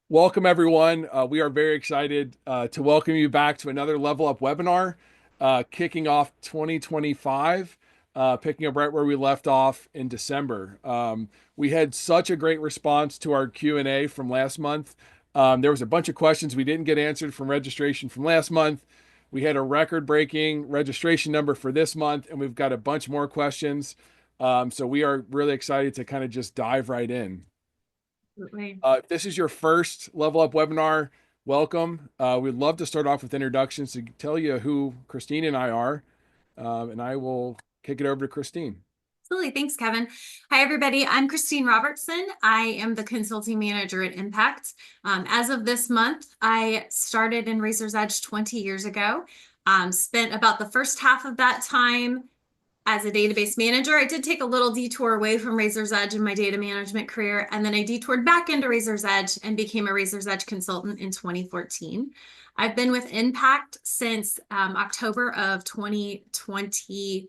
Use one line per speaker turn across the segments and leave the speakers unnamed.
Welcome, everyone. We are very excited to welcome you back to another Level Up webinar, kicking off 2025, picking up right where we left off in December. We had such a great response to our Q&A from last month. There was a bunch of questions we didn't get answered from registration from last month. We had a record-breaking registration number for this month, and we've got a bunch more questions. So we are really excited to kind of just dive right in.
Absolutely.
If this is your first Level Up webinar, welcome. We'd love to start off with introductions to tell you who Christine and I are, and I will kick it over to Christine.
Absolutely. Thanks, Kevin. Hi, everybody. I'm Christine Robertson. I am the consulting manager at NPact. As of this month, I started in Razor's Edge 20 years ago. Spent about the first half of that time as a database manager. I did take a little detour away from Razor's Edge in my data management career, and then I detoured back into Razor's Edge and became a Razor's Edge consultant in 2014. I've been with NPact since October of 2023.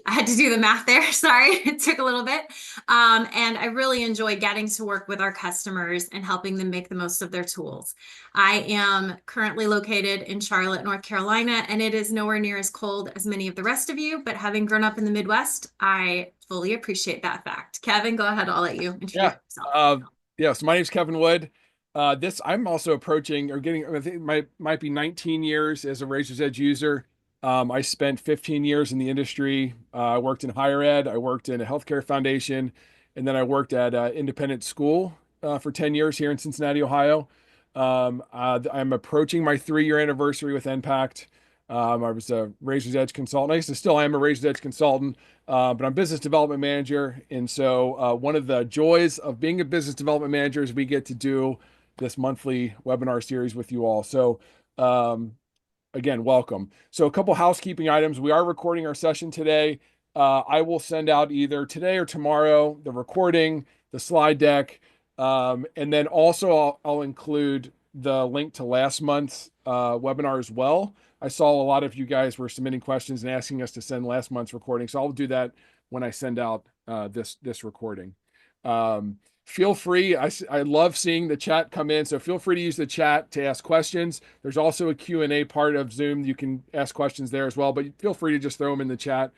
I had to do the math there. Sorry, it took a little bit. And I really enjoy getting to work with our customers and helping them make the most of their tools. I am currently located in Charlotte, North Carolina, and it is nowhere near as cold as many of the rest of you. But having grown up in the Midwest, I fully appreciate that fact. Kevin, go ahead. I'll let you introduce
Yeah.
yourself.
So my name's Kevin Wood. I'm also approaching or getting, I think might be 19 years as a Razor's Edge user. I spent 15 years in the industry. I worked in higher ed. I worked in a healthcare foundation, and then I worked at an independent school for 10 years here in Cincinnati, Ohio. I'm approaching my 3-year anniversary with NPact. I was a Razor's Edge consultant. Still am a Razor's Edge consultant, but I'm business development manager. And so one of the joys of being a business development manager is we get to do this monthly webinar series with you all. So again, welcome. So a couple housekeeping items. We are recording our session today. I will send out either today or tomorrow the recording, the slide deck, and then also I'll include the link to last month's webinar as well. I saw a lot of you guys were submitting questions and asking us to send last month's recording, so I'll do that when I send out this recording. Feel free. I love seeing the chat come in, so feel free to use the chat to ask questions. There's also a Q&A part of Zoom. You can ask questions there as well, but feel free to just throw them in the chat.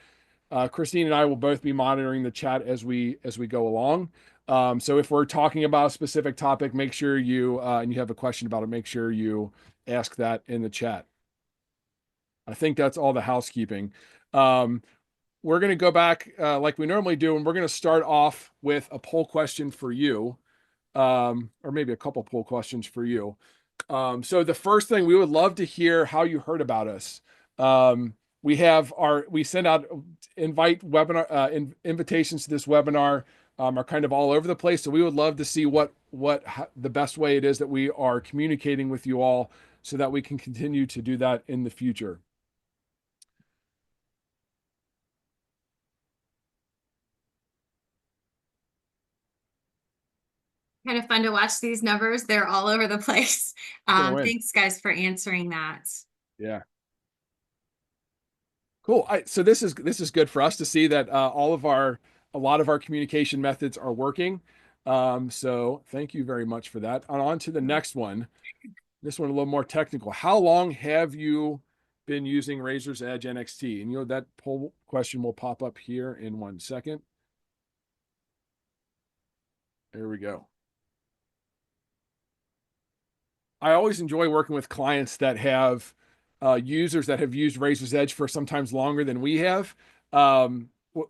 Christine and I will both be monitoring the chat as we go along. So if we're talking about a specific topic, make sure you and you have a question about it, make sure you ask that in the chat. I think that's all the housekeeping. We're going to go back like we normally do, and we're going to start off with a poll question for you, or maybe a couple poll questions for you. So the first thing, we would love to hear how you heard about us. We send out invitations to this webinar are kind of all over the place. So we would love to see what the best way it is that we are communicating with you all so that we can continue to do that in the future.
Kind of fun to watch these numbers. They're all over the place. Thanks, guys, for answering that.
Yeah. Cool. So this is good for us to see that a lot of our communication methods are working. So thank you very much for that. On to the next one. This one a little more technical. How long have you been using Razor's Edge NXT? And that poll question will pop up here in 1 second. There we go. I always enjoy working with clients that have users that have used Razor's Edge for sometimes longer than we have.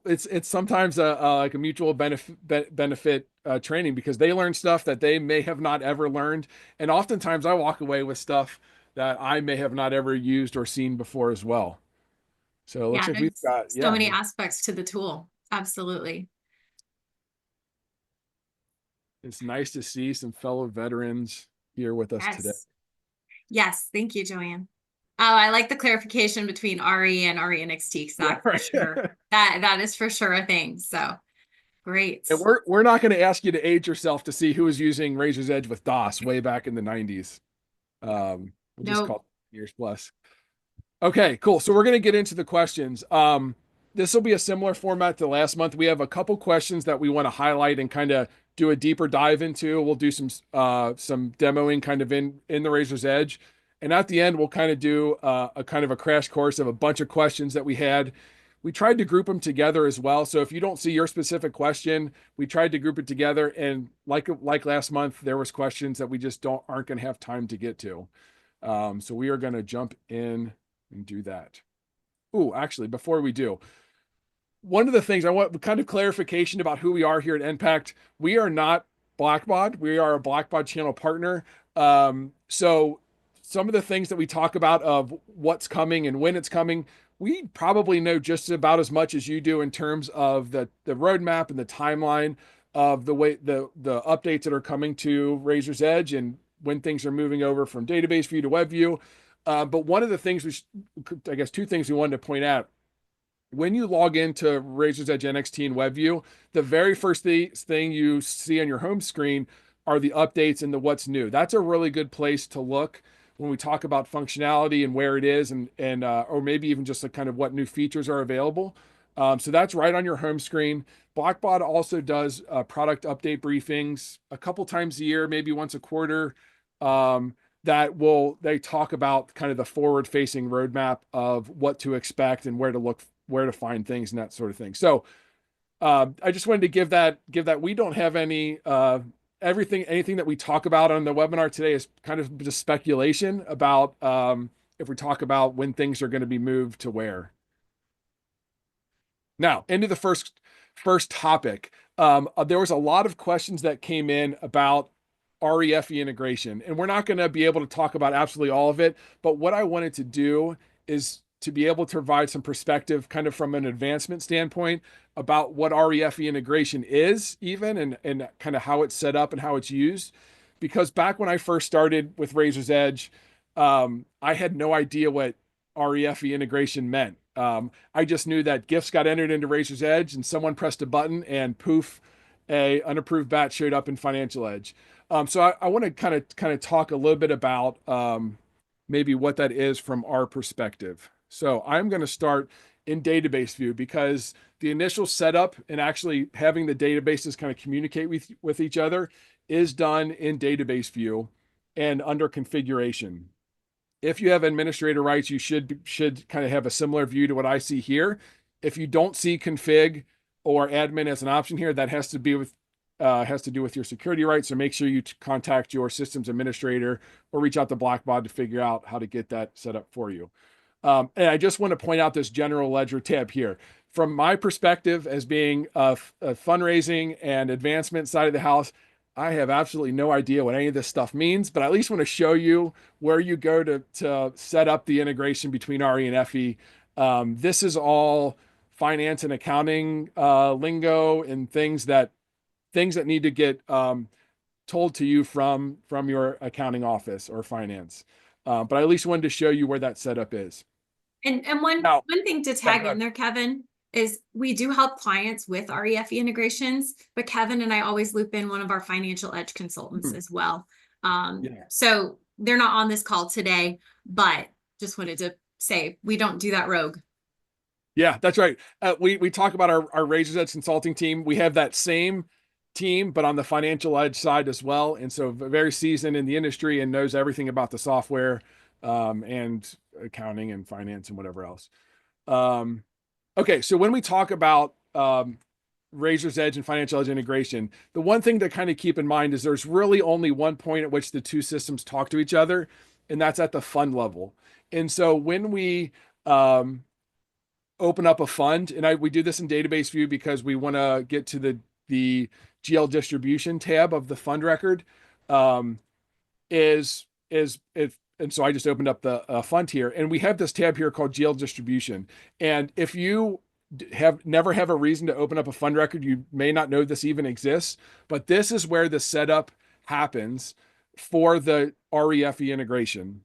It's sometimes like a mutual benefit training because they learn stuff that they may have not ever learned, and oftentimes I walk away with stuff that I may have not ever used or seen before as well. So it looks
Yeah,
like we've
there's
got
so many aspects to the tool. Absolutely.
It's nice to see some fellow veterans here with us today.
Yes. Yes. Thank you, Joanne. Oh, I like the clarification between RE and RE NXT because that's for sure. That is for sure a thing. So great.
And we're not going to ask you to age yourself to see who was using Razor's Edge with DOS way back in the 90s. We'll just
Nope.
call it years plus. Okay, cool. So we're going to get into the questions. this will be a similar format to last month. We have a couple questions that we want to highlight and kind of do a deeper dive into. We'll do some demoing kind of in the Razor's Edge, and at the end we'll kind of do a kind of a crash course of a bunch of questions that we had. We tried to group them together as well. So if you don't see your specific question, we tried to group it together. And like last month, there was questions that we just aren't going to have time to get to. So we are going to jump in and do that. Ooh, actually, before we do, one of the things I want kind of clarification about who we are here at NPact. We are not Blackbaud. We are a Blackbaud channel partner. So some of the things that we talk about of what's coming and when it's coming, we probably know just about as much as you do in terms of the roadmap and the timeline of the way the updates that are coming to Razor's Edge and when things are moving over from database view to web view. But one of the things I guess two things we wanted to point out when you log into Razor's Edge NXT and WebView, the very first thing you see on your home screen are the updates and the what's new. That's a really good place to look when we talk about functionality and where it is, and or maybe even just like kind of what new features are available. So that's right on your home screen. Blackbaud also does product update briefings a couple times a year, maybe once a quarter. They talk about kind of the forward facing roadmap of what to expect and where to look, where to find things and that sort of thing. So I just wanted to give that we don't have any anything that we talk about on the webinar today is kind of just speculation about if we talk about when things are going to be moved to where. Now, into the first topic. There was a lot of questions that came in about REFE integration, and we're not going to be able to talk about absolutely all of it, but what I wanted to do is to be able to provide some perspective kind of from an advancement standpoint about what REFE integration is even and kind of how it's set up and how it's used. Because back when I first started with Razor's Edge, I had no idea what REFE integration meant. I just knew that gifts got entered into Razor's Edge and someone pressed a button and poof, a unapproved batch showed up in Financial Edge. So I want to kind of talk a little bit about maybe what that is from our perspective. So I'm going to start in database view because the initial setup and actually having the databases kind of communicate with each other is done in database view and under configuration. If you have administrator rights, you should kind of have a similar view to what I see here. If you don't see config or admin as an option here, that has to do with your security rights. So make sure you contact your systems administrator or reach out to Blackbaud to figure out how to get that set up for you. And I just want to point out this general ledger tab here. From my perspective as being a fundraising and advancement side of the house, I have absolutely no idea what any of this stuff means, but I at least want to show you where you go to set up the integration between RE and FE. This is all finance and accounting lingo and things that need to get told to you from your accounting office or finance. But I at least wanted to show you where that setup is.
And one thing to tag in there, Kevin, is we do help clients with REFE integrations, but Kevin and I always loop in one of our Financial Edge consultants as well. So they're not on this call today, but just wanted to say we don't do that rogue.
Yeah, that's right. We talk about our Razor's Edge consulting team. We have that same team, but on the Financial Edge side as well. And so very seasoned in the industry and knows everything about the software and accounting and finance and whatever else. Okay, so when we talk about Razor's Edge and Financial Edge integration, the one thing to kind of keep in mind is there's really only one point at which the two systems talk to each other, and that's at the fund level. And so when we open up a fund, and we do this in database view because we want to get to the GL distribution tab of the fund record, and so I just opened up the fund here, and we have this tab here called GL distribution. And if you never have a reason to open up a fund record, you may not know this even exists, but this is where the setup happens for the REFE integration.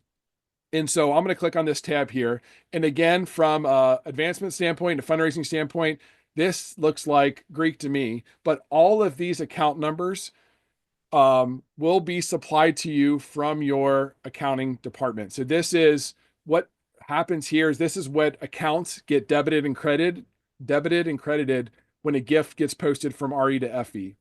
And so I'm going to click on this tab here. And again, from advancement standpoint, a fundraising standpoint, this looks like Greek to me, but all of these account numbers will be supplied to you from your accounting department. So this is what happens here is this is what accounts get debited and credited debited and credited when a gift gets posted from RE to FE.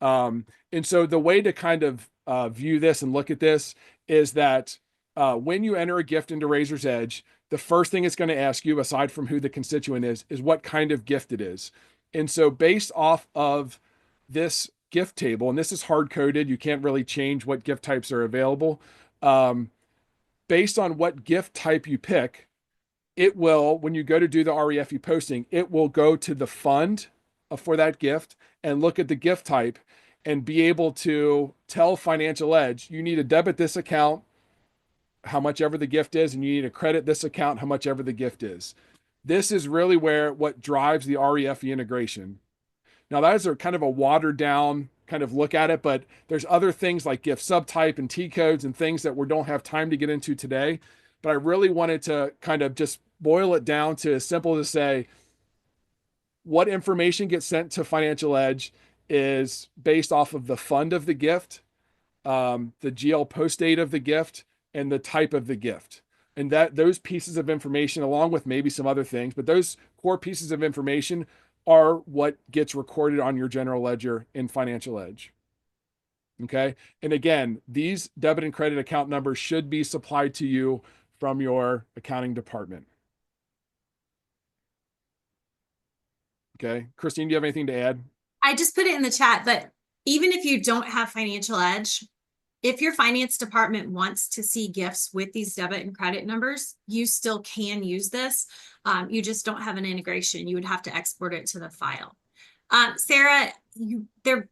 And so the way to kind of view this and look at this is that when you enter a gift into Razor's Edge, the first thing it's going to ask you, aside from who the constituent is what kind of gift it is. And so based off of this gift table, and this is hard coded, you can't really change what gift types are available. Based on what gift type you pick, it will, when you go to do the REFE posting, it will go to the fund for that gift and look at the gift type and be able to tell Financial Edge, you need to debit this account, how much ever the gift is, and you need to credit this account, how much ever the gift is. This is really where what drives the REFE integration. Now, that is a kind of a watered down kind of look at it, but there's other things like gift subtype and T codes and things that we don't have time to get into today. But I really wanted to kind of just boil it down to as simple as say, what information gets sent to Financial Edge is based off of the fund of the gift, the GL post date of the gift, and the type of the gift. And that those pieces of information, along with maybe some other things, but those core pieces of information are what gets recorded on your general ledger in Financial Edge. Okay. And again, these debit and credit account numbers should be supplied to you from your accounting department. Okay. Christine, do you have anything to add?
I just put it in the chat, but even if you don't have Financial Edge, if your finance department wants to see gifts with these debit and credit numbers, you still can use this. You just don't have an integration. You would have to export it to the file. Sarah, the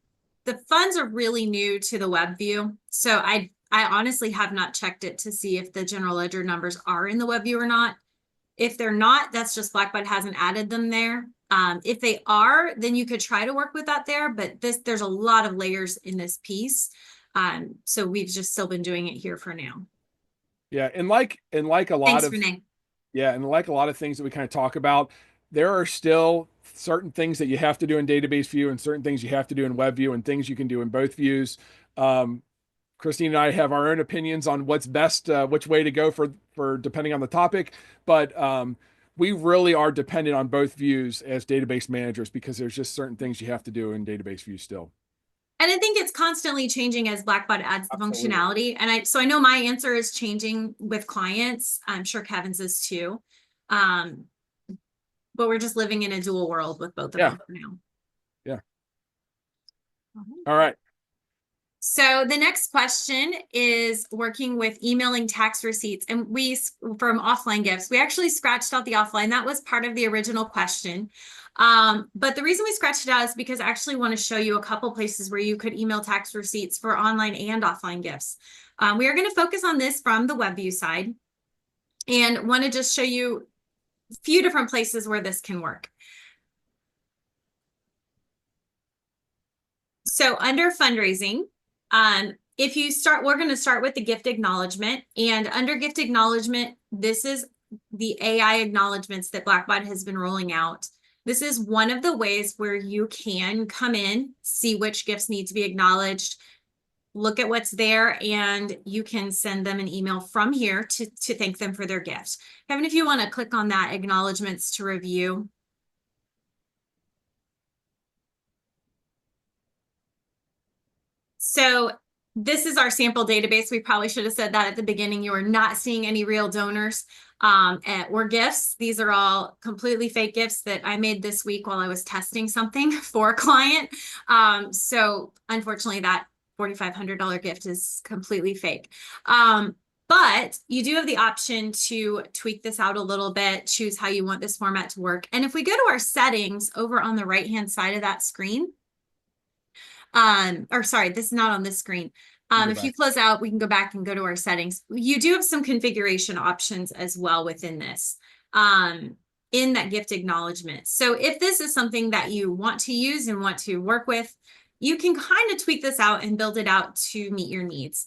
funds are really new to the web view. So I honestly have not checked it to see if the general ledger numbers are in the web view or not. If they're not, that's just Blackbaud hasn't added them there. If they are, then you could try to work with that there, but there's a lot of layers in this piece. So we've just still been doing it here for now.
Yeah. And like a lot
Thanks,
of,
Renee.
yeah. And like a lot of things that we kind of talk about, there are still certain things that you have to do in database view and certain things you have to do in web view and things you can do in both views. Christine and I have our own opinions on what's best, which way to go for depending on the topic. But, we really are dependent on both views as database managers because there's just certain things you have to do in database view still.
And I think it's constantly changing as Blackbaud adds the functionality. And so I know my answer is changing with clients. I'm sure Kevin's is too. But we're just living in a dual world with both of them for now.
Yeah. All right.
So the next question is working with emailing tax receipts, and from offline gifts, we actually scratched out the offline. That was part of the original question. But the reason we scratched it out is because I actually want to show you a couple places where you could email tax receipts for online and offline gifts. We are going to focus on this from the WebView side and want to just show you a few different places where this can work. So under fundraising, if you start, we're going to start with the gift acknowledgement, and under gift acknowledgement, this is the AI acknowledgements that Blackbaud has been rolling out. This is one of the ways where you can come in, see which gifts need to be acknowledged, look at what's there, and you can send them an email from here to thank them for their gift. Kevin, if you want to click on that acknowledgements to review. So this is our sample database. We probably should have said that at the beginning. You are not seeing any real donors or gifts. These are all completely fake gifts that I made this week while I was testing something for a client. So unfortunately, that $4,500 gift is completely fake. But you do have the option to tweak this out a little bit, choose how you want this format to work. And if we go to our settings over on the right-hand side of that screen, or sorry, this is not on this screen. If you close out, we can go back and go to our settings. You do have some configuration options as well within this, in that gift acknowledgement. So if this is something that you want to use and want to work with, you can kind of tweak this out and build it out to meet your needs.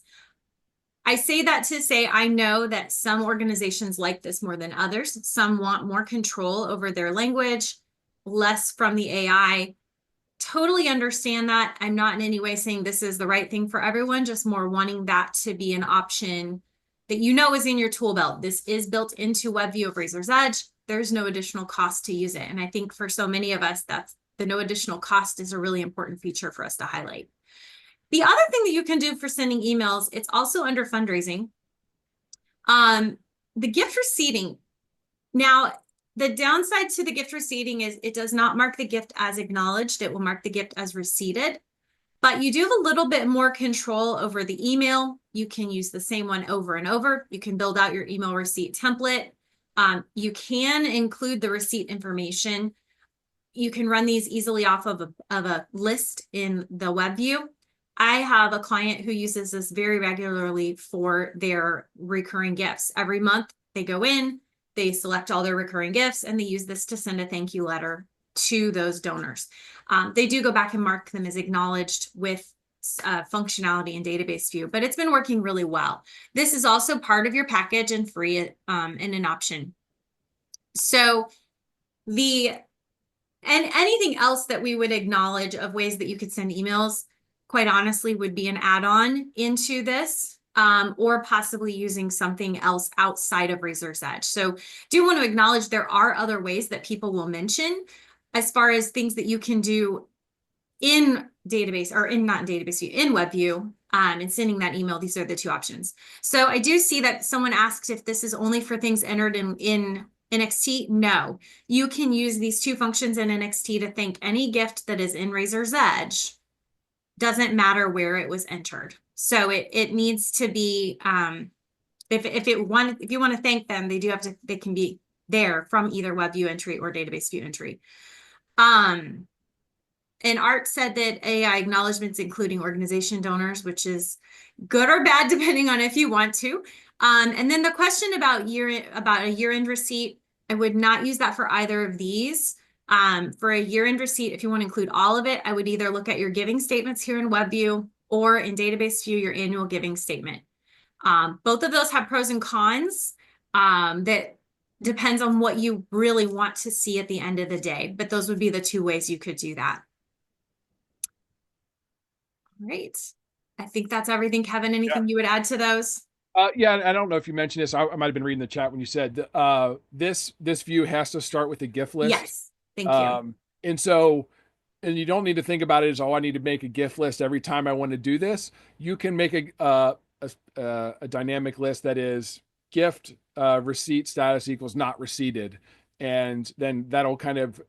I say that to say, I know that some organizations like this more than others. Some want more control over their language, less from the AI. Totally understand that. I'm not in any way saying this is the right thing for everyone, just more wanting that to be an option that you know is in your tool belt. This is built into WebView of Razor's Edge. there's no additional cost to use it. And I think for so many of us, that's the no additional cost is a really important feature for us to highlight. The other thing that you can do for sending emails, it's also under fundraising. The gift receipting. Now, the downside to the gift receipting is it does not mark the gift as acknowledged. It will mark the gift as receipted. But you do have a little bit more control over the email. You can use the same one over and over. You can build out your email receipt template. You can include the receipt information. You can run these easily off of a list in the web view. I have a client who uses this very regularly for their recurring gifts. Every month they go in, they select all their recurring gifts, and they use this to send a thank you letter to those donors. They do go back and mark them as acknowledged with functionality in database view, but it's been working really well. This is also part of your package and free and an option. So and anything else that we would acknowledge of ways that you could send emails, quite honestly, would be an add-on into this, or possibly using something else outside of Razor's Edge. So do want to acknowledge there are other ways that people will mention as far as things that you can do in database or not in database view, in web view, and sending that email. These are the two options. So I do see that someone asked if this is only for things entered in NXT. No, you can use these two functions in NXT to thank any gift that is in Razor's Edge. Doesn't matter where it was entered. So it needs to be, if you want to thank them, they can be there from either web view entry or database view entry. And Art said that AI acknowledgements, including organization donors, which is good or bad, depending on if you want to. And then the question about a year-end receipt, I would not use that for either of these. For a year-end receipt, if you want to include all of it, I would either look at your giving statements here in WebView or in Database View, your annual giving statement. Both of those have pros and cons. That depends on what you really want to see at the end of the day, but those would be the two ways you could do that. All right. I think that's everything. Kevin, anything you would add to those?
Yeah, I don't know if you mentioned this. I might have been reading the chat when you said this view has to start with a gift list.
Yes, thank you.
And you don't need to think about it as, oh, I need to make a gift list every time I want to do this. You can make a dynamic list that is gift receipt status equals not receipted, and then that'll kind of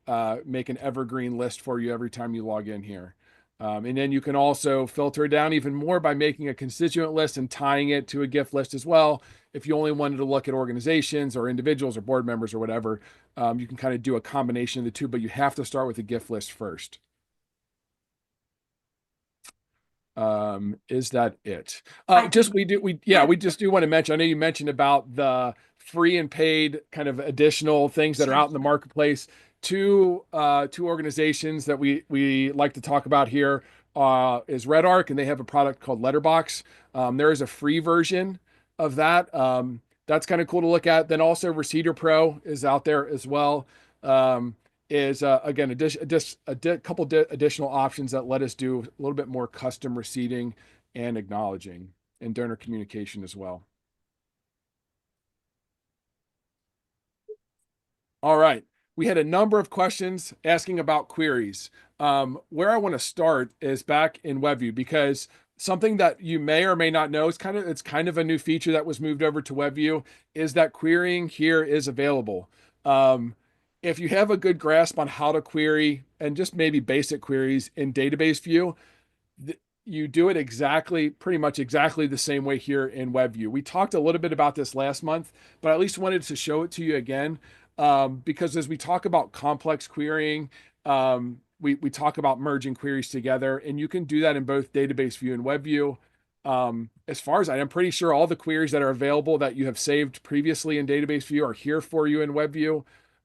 make an evergreen list for you every time you log in here. And then you can also filter it down even more by making a constituent list and tying it to a gift list as well. If you only wanted to look at organizations or individuals or board members or whatever, you can kind of do a combination of the two, but you have to start with a gift list first. Is that it? We just do want to mention, I know you mentioned about the free and paid kind of additional things that are out in the marketplace. Two organizations that we like to talk about here is RedArc, and they have a product called Letterbox. There is a free version of that. That's kind of cool to look at. Then also Receiver Pro is out there as well. Is again a couple additional options that let us do a little bit more custom receipting and acknowledging and donor communication as well. All right. We had a number of questions asking about queries. Where I want to start is back in WebView, because something that you may or may not know is it's kind of a new feature that was moved over to WebView is that querying here is available. If you have a good grasp on how to query and just maybe basic queries in database view, you do it pretty much exactly the same way here in WebView. We talked a little bit about this last month, but I at least wanted to show it to you again. Because as we talk about complex querying, we talk about merging queries together, and you can do that in both database view and web view. As far as I'm pretty sure all the queries that are available that you have saved previously in database view are here for you in web view,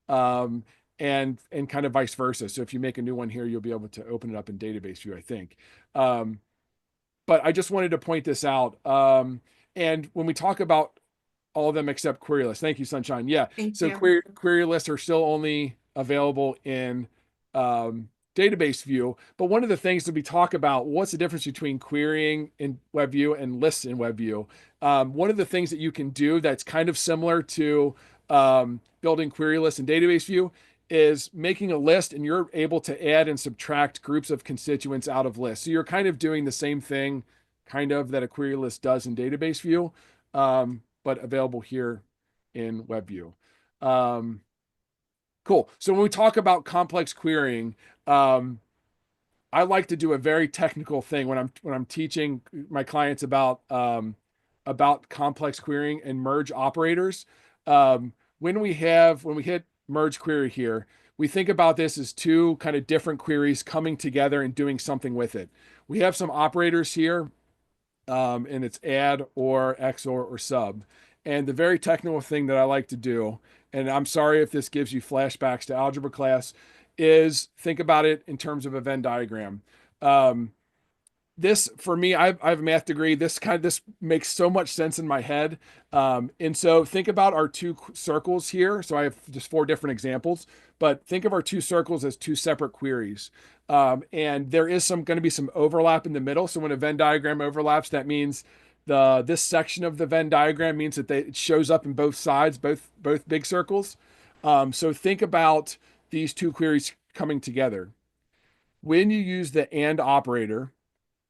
and kind of vice versa. So if you make a new one here, you'll be able to open it up in database view, I think. But I just wanted to point this out. And when we talk about all of them except query lists. Thank you, Sunshine. Yeah. Query lists are still only available in database view. But one of the things that we talk about, what's the difference between querying in WebView and lists in WebView? One of the things that you can do that's kind of similar to building query lists in database view is making a list and you're able to add and subtract groups of constituents out of lists. So you're kind of doing the same thing kind of that a query list does in database view, but available here in web view. Cool. So when we talk about complex querying, I like to do a very technical thing when I'm teaching my clients about complex querying and merge operators. When we hit merge query here, we think about this as two kind of different queries coming together and doing something with it. We have some operators here, and it's add or XOR or sub. And the very technical thing that I like to do, and I'm sorry if this gives you flashbacks to algebra class, is think about it in terms of a Venn diagram. This for me, I have a math degree. This makes so much sense in my head. And so think about our two circles here. So I have just four different examples, but think of our two circles as two separate queries. And there is going to be some overlap in the middle. So when a Venn diagram overlaps, that means this section of the Venn diagram means that it shows up in both sides, both big circles. So think about these two queries coming together. When you use the AND operator,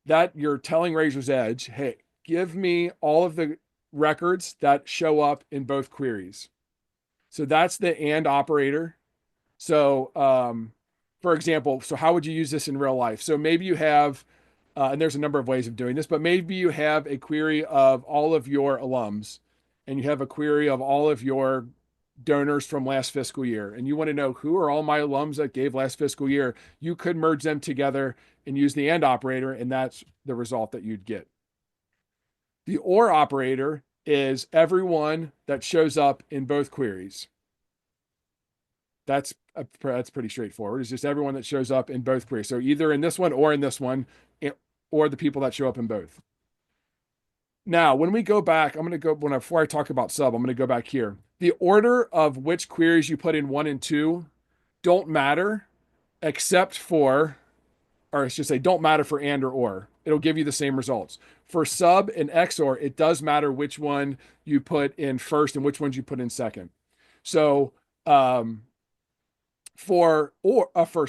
that you're telling Razor's Edge, hey, give me all of the records that show up in both queries. So that's the AND operator. So, for example, so how would you use this in real life? So maybe you have, and there's a number of ways of doing this, but maybe you have a query of all of your alums and you have a query of all of your donors from last fiscal year, and you want to know who are all my alums that gave last fiscal year. You could merge them together and use the AND operator, and that's the result that you'd get. The OR operator is everyone that shows up in both queries. That's pretty straightforward. It's just everyone that shows up in both queries. So either in this one or in this one, or the people that show up in both. Now, when we go back, before I talk about sub, I'm going to go back here. The order of which queries you put in 1 and 2 don't matter, except for, or I should say, don't matter for and or. It'll give you the same results. For sub and XOR, it does matter which one you put in first and which ones you put in second. So for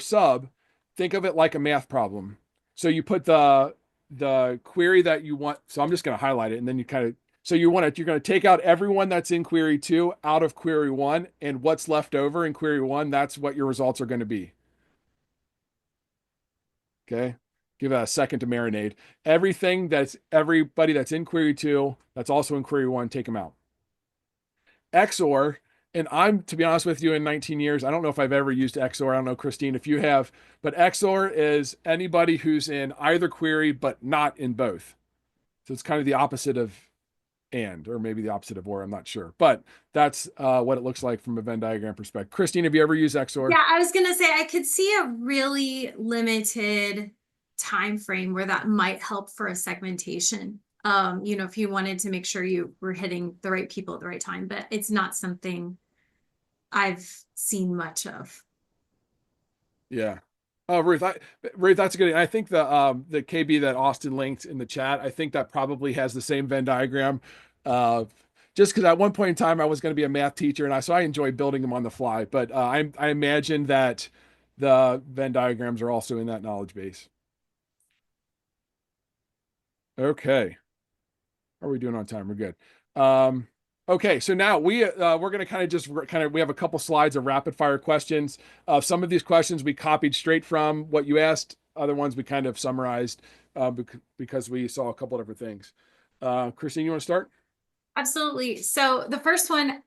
sub, think of it like a math problem. So you put the query that you want. So I'm just going to highlight it, and then you're going to take out everyone that's in query 2 out of query 1, and what's left over in query 1, that's what your results are going to be. Okay. Give it a second to marinate. Everybody that's in query 2, that's also in query 1, take them out. XOR, and to be honest with you, in 19 years, I don't know if I've ever used XOR. I don't know, Christine, if you have, but XOR is anybody who's in either query, but not in both. So it's kind of the opposite of and, or maybe the opposite of or, I'm not sure, but that's what it looks like from a Venn diagram perspective. Christine, have you ever used XOR?
Yeah, I was going to say, I could see a really limited time frame where that might help for a segmentation. If you wanted to make sure you were hitting the right people at the right time, but it's not something I've seen much of.
Yeah. Oh, Ruth, that's a good. I think the KB that Austin linked in the chat, I think that probably has the same Venn diagram. Just because at one point in time I was going to be a math teacher, and I enjoy building them on the fly. But I imagine that the Venn diagrams are also in that knowledge base. Okay. How are we doing on time? We're good. Okay, so now we're going to we have a couple slides of rapid fire questions. Some of these questions we copied straight from what you asked. Other ones we kind of summarized because we saw a couple different things. Christine, you want to start?
Absolutely. So the first one,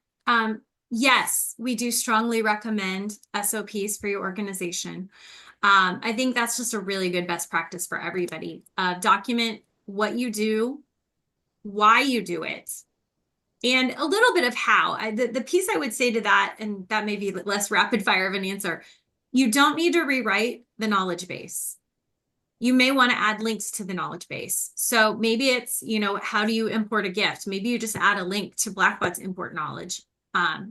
yes, we do strongly recommend SOPs for your organization. I think that's just a really good best practice for everybody. Document what you do, why you do it, and a little bit of how. The piece I would say to that, and that may be less rapid fire of an answer, you don't need to rewrite the knowledge base. You may want to add links to the knowledge base. So maybe it's, how do you import a gift? Maybe you just add a link to Blackbaud's import knowledge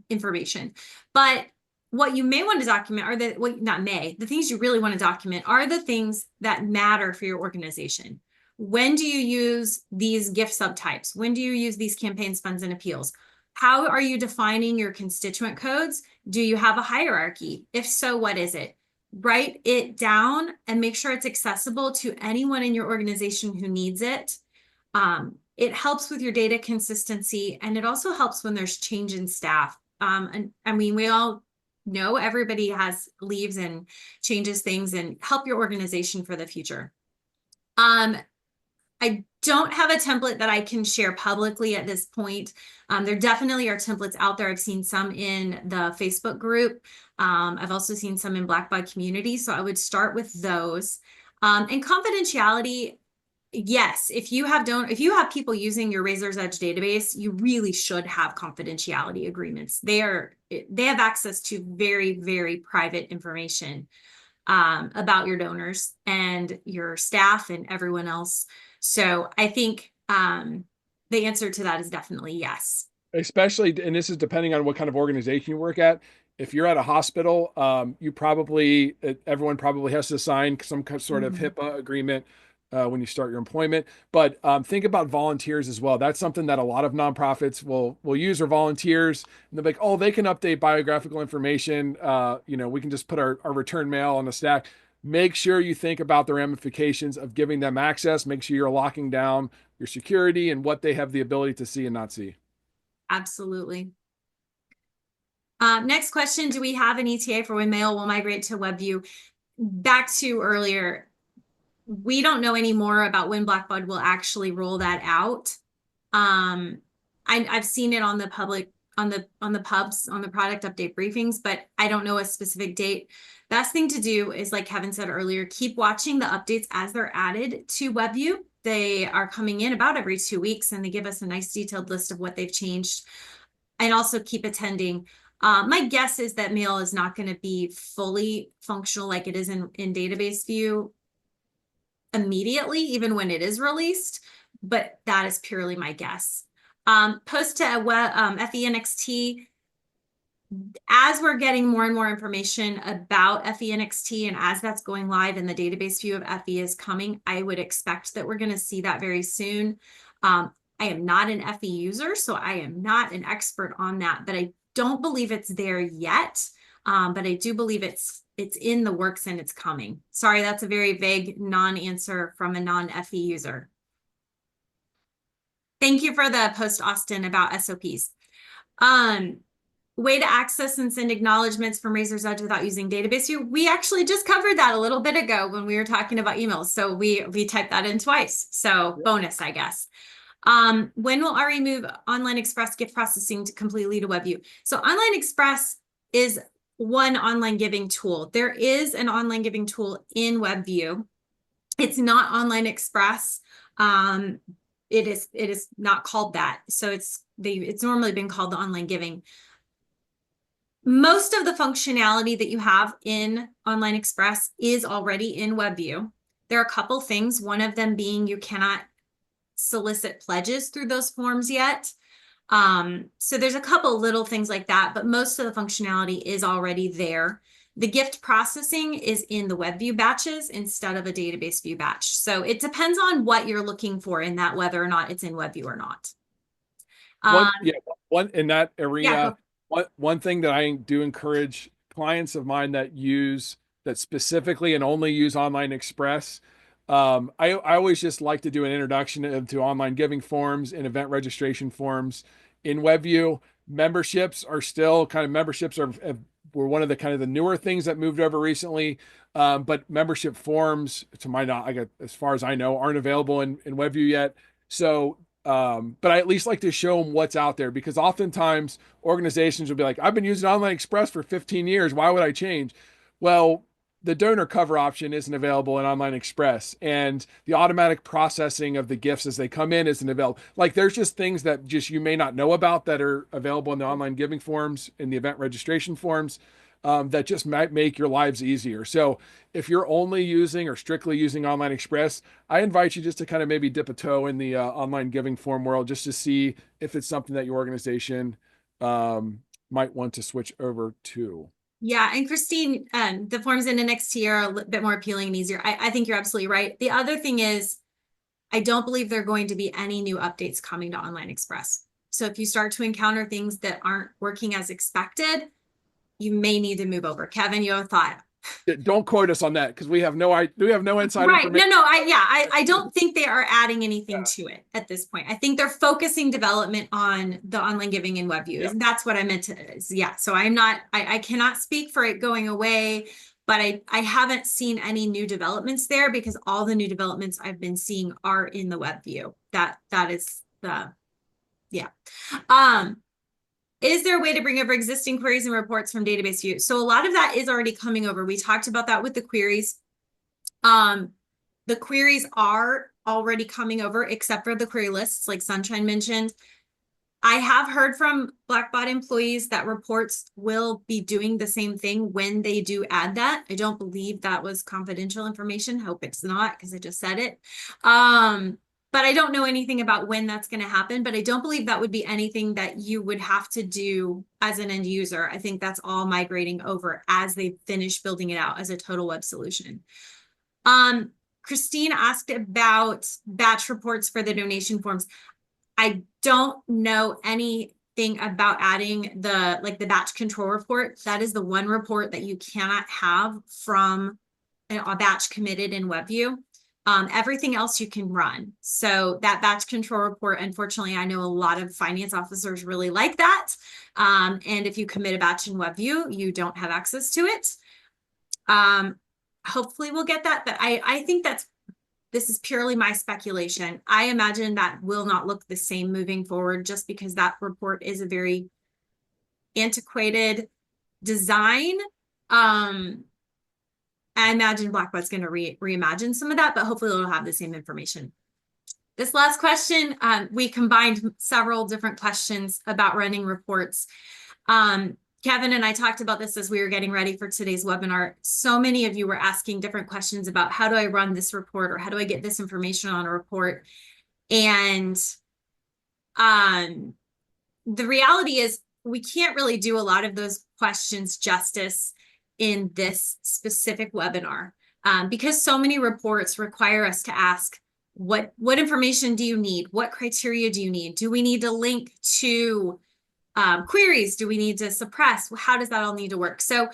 information. But what you may want to document are the things you really want to document are the things that matter for your organization. When do you use these gift subtypes? When do you use these campaigns, funds, and appeals? How are you defining your constituent codes? Do you have a hierarchy? If so, what is it? Write it down and make sure it's accessible to anyone in your organization who needs it. It helps with your data consistency, and it also helps when there's change in staff. And I mean, we all know everybody leaves and changes things, and help your organization for the future. I don't have a template that I can share publicly at this point. There definitely are templates out there. I've seen some in the Facebook group. I've also seen some in Blackbaud community. So I would start with those. And confidentiality, yes, if you have people using your Razor's Edge database, you really should have confidentiality agreements. They have access to very, very private information about your donors and your staff and everyone else. So I think the answer to that is definitely yes.
Especially, and this is depending on what kind of organization you work at. If you're at a hospital, everyone probably has to sign some sort of HIPAA agreement when you start your employment. But think about volunteers as well. That's something that a lot of nonprofits will use, or volunteers, and they'll be like, oh, they can update biographical information. We can just put our return mail on the stack. Make sure you think about the ramifications of giving them access. Make sure you're locking down your security and what they have the ability to see and not see.
Absolutely. Next question, do we have an ETA for when mail will migrate to WebView? Back to earlier, we don't know any more about when Blackbaud will actually roll that out. I've seen it on the public, on the pubs, on the product update briefings, but I don't know a specific date. Best thing to do is, like Kevin said earlier, keep watching the updates as they're added to WebView. They are coming in about every 2 weeks, and they give us a nice detailed list of what they've changed. And also keep attending. My guess is that mail is not going to be fully functional like it is in database view immediately, even when it is released, but that is purely my guess. Post to FENXT, as we're getting more and more information about FENXT, and as that's going live and the database view of FE is coming, I would expect that we're going to see that very soon. I am not an FE user, so I am not an expert on that, but I don't believe it's there yet. But I do believe it's in the works and it's coming. Sorry, that's a very vague non-answer from a non-FE user. Thank you for the post, Austin, about SOPs. Way to access and send acknowledgements from Razor's Edge without using database view. We actually just covered that a little bit ago when we were talking about emails. So we typed that in twice. So bonus, I guess. When will RE move Online Express gift processing completely to WebView? So Online Express is one online giving tool. There is an online giving tool in WebView. It's not Online Express. It is not called that. So it's normally been called the online giving. Most of the functionality that you have in Online Express is already in WebView. There are a couple things, one of them being you cannot solicit pledges through those forms yet. So there's a couple little things like that, but most of the functionality is already there. The gift processing is in the WebView batches instead of a database view batch. So it depends on what you're looking for in that, whether or not it's in WebView or not.
One in that arena.
Yeah,
One thing that I do encourage clients of mine that specifically and only use Online Express. I always just like to do an introduction to online giving forms and event registration forms in WebView. Memberships are were one of the kind of the newer things that moved over recently. But membership forms, to my knowledge, as far as I know, aren't available in WebView yet. So, but I at least like to show them what's out there, because oftentimes organizations will be like, I've been using Online Express for 15 years. Why would I change? Well, the donor cover option isn't available in Online Express, and the automatic processing of the gifts as they come in isn't available. Like, there's just things that just you may not know about that are available in the online giving forms, in the event registration forms, that just might make your lives easier. So if you're only using or strictly using Online Express, I invite you just to kind of maybe dip a toe in the online giving form world, just to see if it's something that your organization might want to switch over to.
Yeah, and Christine, the forms in NXT are a little bit more appealing and easier. I think you're absolutely right. The other thing is, I don't believe there are going to be any new updates coming to Online Express. So if you start to encounter things that aren't working as expected, you may need to move over. Kevin, you have a thought?
Don't quote us on that because we have no inside
Right.
information.
No, I don't think they are adding anything to it at this point. I think they're focusing development on the online giving and web views.
Yeah.
And that's what I meant to is, yeah. So I cannot speak for it going away, but I haven't seen any new developments there because all the new developments I've been seeing are in the web view. That is the, yeah. Is there a way to bring over existing queries and reports from database view? So a lot of that is already coming over. We talked about that with the queries. The queries are already coming over, except for the query lists, like Sunshine mentioned. I have heard from Blackbaud employees that reports will be doing the same thing when they do add that. I don't believe that was confidential information. Hope it's not, because I just said it. But I don't know anything about when that's going to happen, but I don't believe that would be anything that you would have to do as an end user. I think that's all migrating over as they finish building it out as a total web solution. Christine asked about batch reports for the donation forms. I don't know anything about adding the batch control report. That is the one report that you cannot have from a batch committed in WebView. Everything else you can run. So that batch control report, unfortunately, I know a lot of finance officers really like that. And if you commit a batch in WebView, you don't have access to it. Hopefully we'll get that, but I think this is purely my speculation. I imagine that will not look the same moving forward just because that report is a very antiquated design. I imagine Blackbaud's going to reimagine some of that, but hopefully it'll have the same information. This last question, we combined several different questions about running reports. Kevin and I talked about this as we were getting ready for today's webinar. So many of you were asking different questions about how do I run this report or how do I get this information on a report? And the reality is we can't really do a lot of those questions justice in this specific webinar because so many reports require us to ask, what information do you need? What criteria do you need? Do we need to link to queries? Do we need to suppress? How does that all need to work? So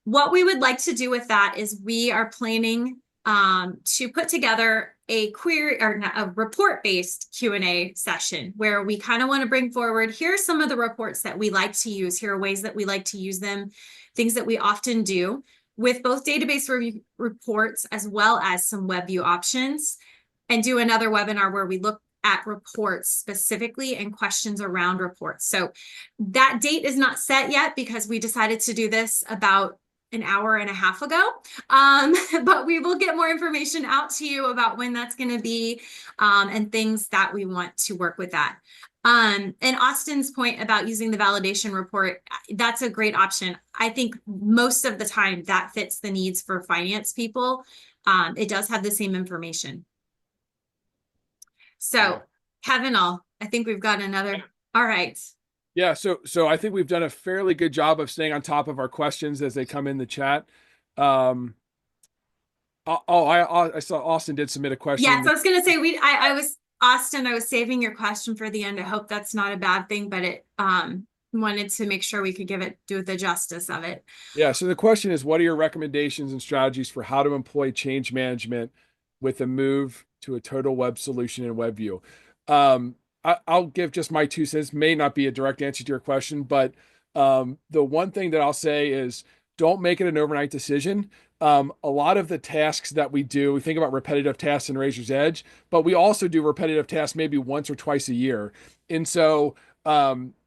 what we would like to do with that is we are planning to put together a query or a report-based Q&A session where we kind of want to bring forward, here are some of the reports that we like to use. Here are ways that we like to use them, things that we often do with both database review reports as well as some web view options, and do another webinar where we look at reports specifically and questions around reports. So that date is not set yet because we decided to do this about an hour and a half ago. But we will get more information out to you about when that's going to be and things that we want to work with that. And Austin's point about using the validation report, that's a great option. I think most of the time that fits the needs for finance people. It does have the same information. So Kevin, I think we've got another. All right.
Yeah, so I think we've done a fairly good job of staying on top of our questions as they come in the chat. I saw Austin did submit a question.
Yes, I was going to say I was Austin. I was saving your question for the end. I hope that's not a bad thing, but it wanted to make sure we could do the justice of it.
Yeah. So the question is, what are your recommendations and strategies for how to employ change management with a move to a total web solution in WebView? I'll give just my 2 cents. May not be a direct answer to your question, but the one thing that I'll say is don't make it an overnight decision. A lot of the tasks that we do, we think about repetitive tasks in Razor's Edge, but we also do repetitive tasks maybe once or twice a year. And so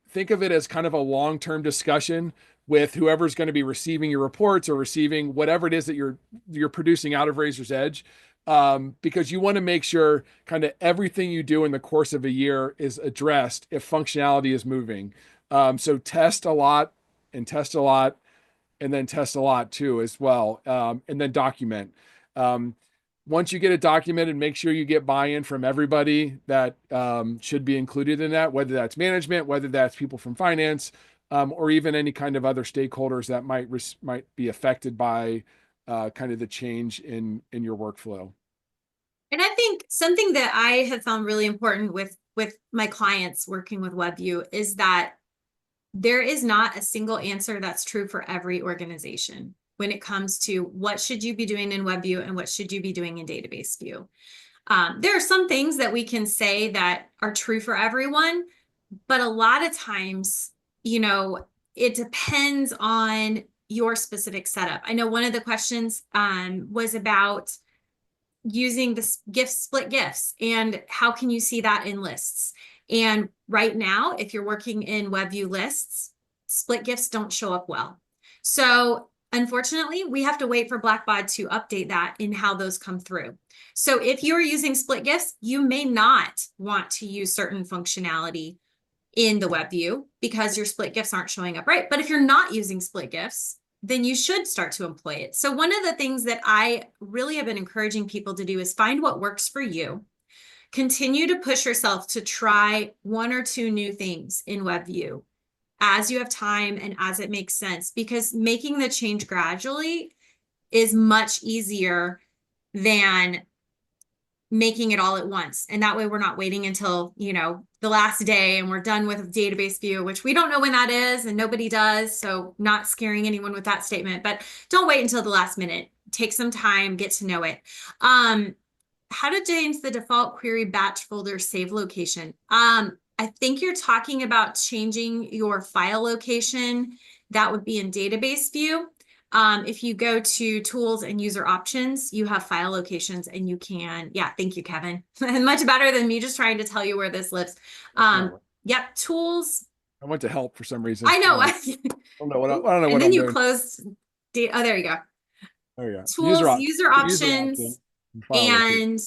think of it as kind of a long-term discussion with whoever's going to be receiving your reports or receiving whatever it is that you're producing out of Razor's Edge. Because you want to make sure kind of everything you do in the course of a year is addressed if functionality is moving. So test a lot and test a lot and then test a lot too as well. And then document. Once you get it documented, make sure you get buy-in from everybody that should be included in that, whether that's management, whether that's people from finance, or even any kind of other stakeholders that might be affected by kind of the change in your workflow.
And I think something that I have found really important with with my clients working with WebView is that there is not a single answer that's true for every organization when it comes to what should you be doing in WebView and what should you be doing in Database View. There are some things that we can say that are true for everyone, but a lot of times, you know, it depends on your specific setup. I know one of the questions was about using the split gifts and how can you see that in lists? And right now, if you're working in WebView lists, split gifts don't show up well. So unfortunately, we have to wait for Blackbaud to update that in how those come through. So if you're using split gifts, you may not want to use certain functionality in the WebView because your split gifts aren't showing up right. But if you're not using split gifts, then you should start to employ it. So one of the things that I really have been encouraging people to do is find what works for you. Continue to push yourself to try one or two new things in WebView as you have time and as it makes sense, because making the change gradually is much easier than making it all at once. And that way we're not waiting until, you know, the last day and we're done with Database View, which we don't know when that is and nobody does. So not scaring anyone with that statement, but don't wait until the last minute. Take some time, get to know it. How to change the default query batch folder save location. I think you're talking about changing your file location. That would be in Database View. If you go to tools and user options, you have file locations and you can, yeah, thank you, Kevin. Much better than me just trying to tell you where this lives. Yep, tools.
I went to help for some reason.
I know.
I don't know what I don't know
And
what
then
I'm
you
doing.
closed, oh, there you go.
There you go.
Tools, user options,
and file location.
and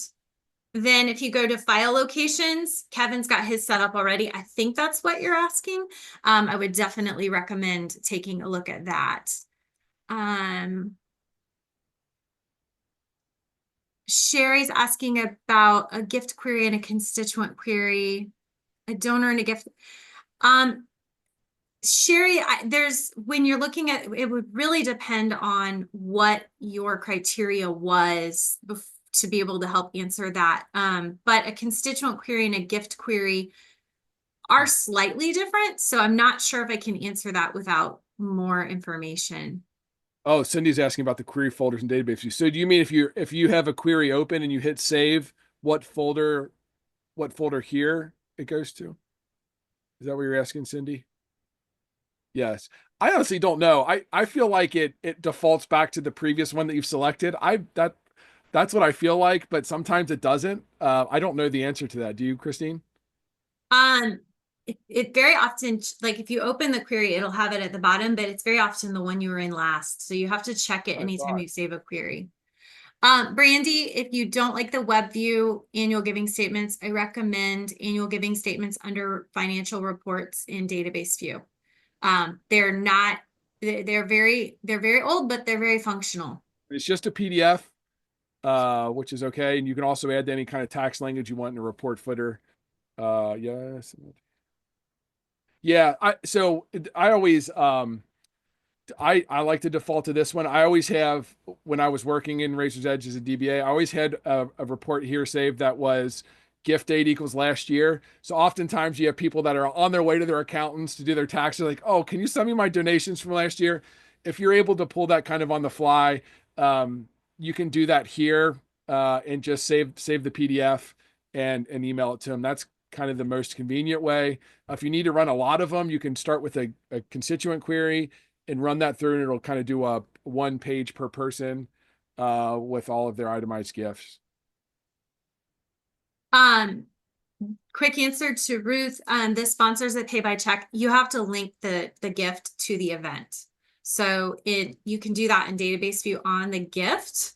then if you go to file locations, Kevin's got his set up already. I think that's what you're asking. I would definitely recommend taking a look at that. Sherry's asking about a gift query and a constituent query, a donor and a gift. Sherry, when you're looking at it, would really depend on what your criteria was to be able to help answer that. But a constituent query and a gift query are slightly different. So I'm not sure if I can answer that without more information.
Oh, Cindy's asking about the query folders and databases. So do you mean if you have a query open and you hit save, what folder here it goes to? Is that what you're asking, Cindy? Yes. I honestly don't know. I feel like it defaults back to the previous one that you've selected. That's what I feel like, but sometimes it doesn't. I don't know the answer to that. Do you, Christine?
It very often, like if you open the query, it'll have it at the bottom, but it's very often the one you were in last. So you have to check it anytime you save a query. Brandy, if you don't like the WebView annual giving statements, I recommend annual giving statements under financial reports in Database View. They're very old, but they're very functional.
It's just a PDF, which is okay. And you can also add any kind of tax language you want in a report footer. Yes. Yeah, I always I like to default to this one. I always have, when I was working in Razor's Edge as a DBA, I always had a report here saved that was gift date equals last year. So oftentimes you have people that are on their way to their accountants to do their taxes, like, oh, can you send me my donations from last year? If you're able to pull that kind of on the fly, you can do that here and just save the PDF and email it to them. That's kind of the most convenient way. If you need to run a lot of them, you can start with a constituent query and run that through, and it'll kind of do a 1 page per person with all of their itemized gifts.
Quick answer to Ruth, the sponsors that pay by check, you have to link the gift to the event. So you can do that in Database View on the gift.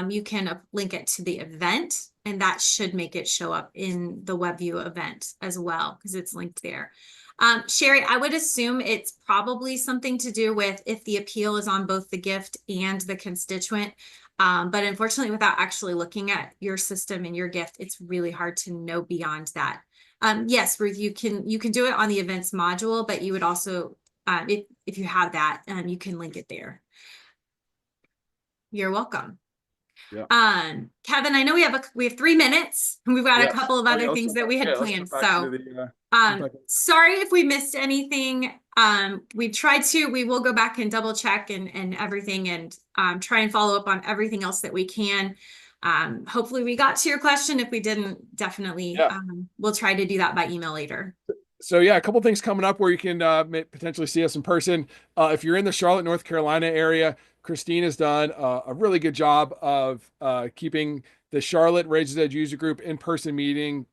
You can link it to the event, and that should make it show up in the WebView event as well, because it's linked there. Sherry, I would assume it's probably something to do with if the appeal is on both the gift and the constituent. But unfortunately, without actually looking at your system and your gift, it's really hard to know beyond that. Yes, Ruth, you can do it on the events module, but you would also, if you have that, you can link it there. You're welcome.
Yeah.
Kevin, I know we have 3 minutes and we've got a
Yes.
couple of
Oh yeah.
other things that we had
Let's jump
planned.
back into
So,
the
um,
impact.
sorry if we missed anything. We will go back and double check and everything and try and follow up on everything else that we can. Hopefully we got to your question. If we didn't, definitely
Yeah.
we'll try to do that by email later.
So yeah, a couple things coming up where you can potentially see us in person. If you're in the Charlotte, North Carolina area, Christine has done a really good job of keeping the Charlotte Razor's Edge user group in-person meeting.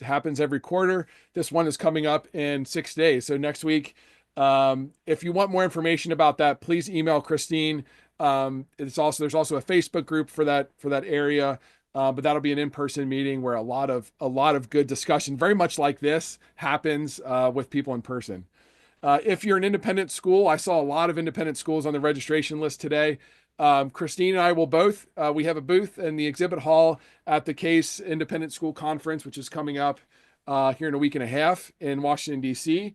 Happens every quarter. This one is coming up in 6 days. So next week, if you want more information about that, please email Christine. There's also a Facebook group for that area. But that'll be an in-person meeting where a lot of good discussion, very much like this, happens with people in person. If you're an independent school, I saw a lot of independent schools on the registration list today. Christine and I will both. We have a booth in the exhibit hall at the Case Independent School Conference, which is coming up here in a week and a half in Washington, D.C.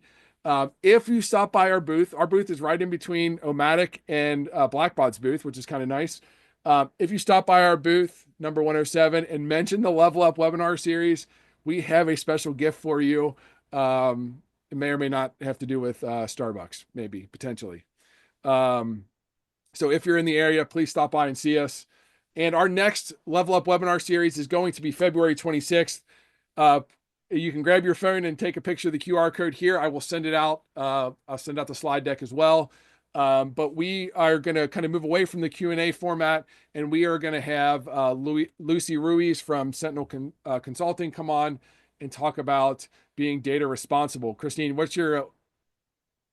If you stop by our booth is right in between Omatic and Blackbaud's booth, which is kind of nice. If you stop by our booth, number 107, and mention the Level Up webinar series, we have a special gift for you. It may or may not have to do with Starbucks, maybe, potentially. Um, so if you're in the area, please stop by and see us. And our next Level Up webinar series is going to be February 26th. Uh, you can grab your phone and take a picture of the QR code here. I will send it out. I'll send out the slide deck as well. But we are going to kind of move away from the Q&A format, and we are going to have Lucy Ruiz from Sentinel Consulting come on and talk about being data responsible. Christine, what's your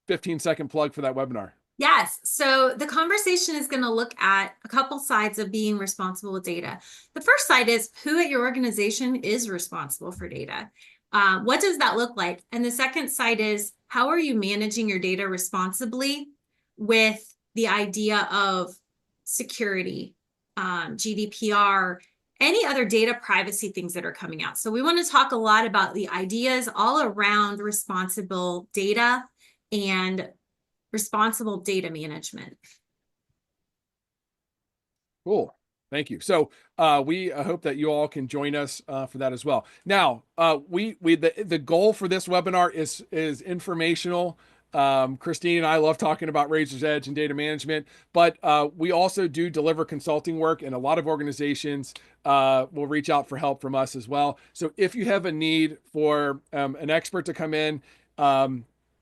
15-second plug for that webinar?
Yes. So the conversation is going to look at a couple sides of being responsible with data. The first side is who at your organization is responsible for data. What does that look like? And the second side is how are you managing your data responsibly with the idea of security, GDPR, any other data privacy things that are coming out. So we want to talk a lot about the ideas all around responsible data and responsible data management.
Cool. Thank you. So we hope that you all can join us for that as well. Now, the goal for this webinar is informational. Christine and I love talking about Razor's Edge and data management, but we also do deliver consulting work, and a lot of organizations will reach out for help from us as well. So if you have a need for an expert to come in,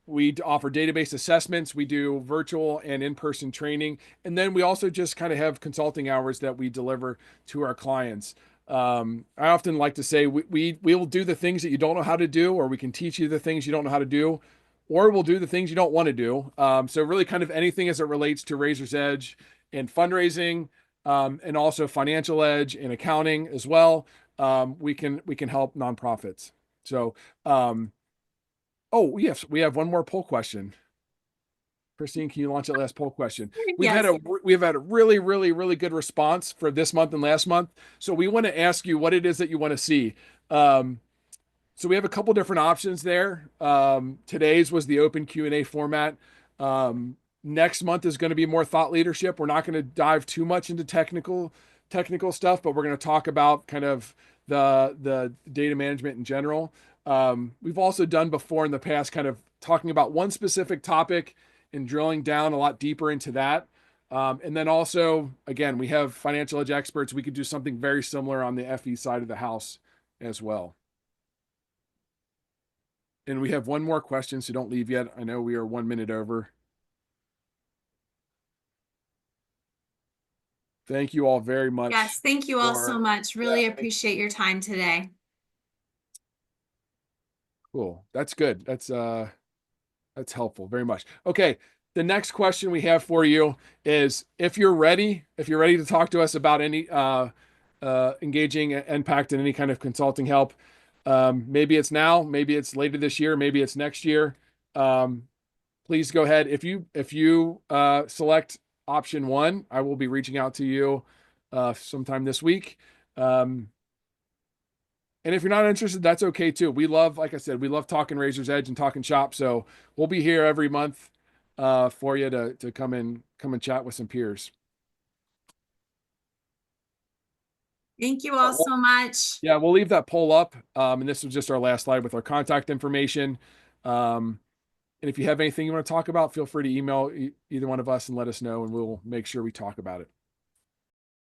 we offer database assessments. We do virtual and in-person training. And then we also just kind of have consulting hours that we deliver to our clients. I often like to say we will do the things that you don't know how to do, or we can teach you the things you don't know how to do, or we'll do the things you don't want to do. So really kind of anything as it relates to Razor's Edge and fundraising, and also financial edge and accounting as well. We can help nonprofits. So, oh, yes, we have one more poll question. Christine, can you launch that last poll question?
Yes.
We've had a really, really, really good response for this month and last month. So we want to ask you what it is that you want to see. So we have a couple different options there. Today's was the open Q&A format. Next month is going to be more thought leadership. We're not going to dive too much into technical stuff, but we're going to talk about kind of the data management in general. We've also done before in the past kind of talking about one specific topic and drilling down a lot deeper into that. And then also, again, we have financial edge experts. We could do something very similar on the FE side of the house as well. And we have one more question, so don't leave yet. I know we are 1 minute over. Thank you all very much.
Yes, thank you all so much. Really appreciate your time today.
Cool. That's good. That's helpful very much. Okay. The next question we have for you is if you're ready to talk to us about any engaging NPact in any kind of consulting help. Maybe it's now, maybe it's later this year, maybe it's next year. Please go ahead. If you select option 1, I will be reaching out to you sometime this week. And if you're not interested, that's okay too. Like I said, we love talking Razor's Edge and talking shop. So we'll be here every month for you to come and chat with some peers.
Thank you all
Well,
so much.
yeah, we'll leave that poll up. And this was just our last slide with our contact information. Um, and if you have anything you want to talk about, feel free to email either one of us and let us know, and we'll make sure we talk about it.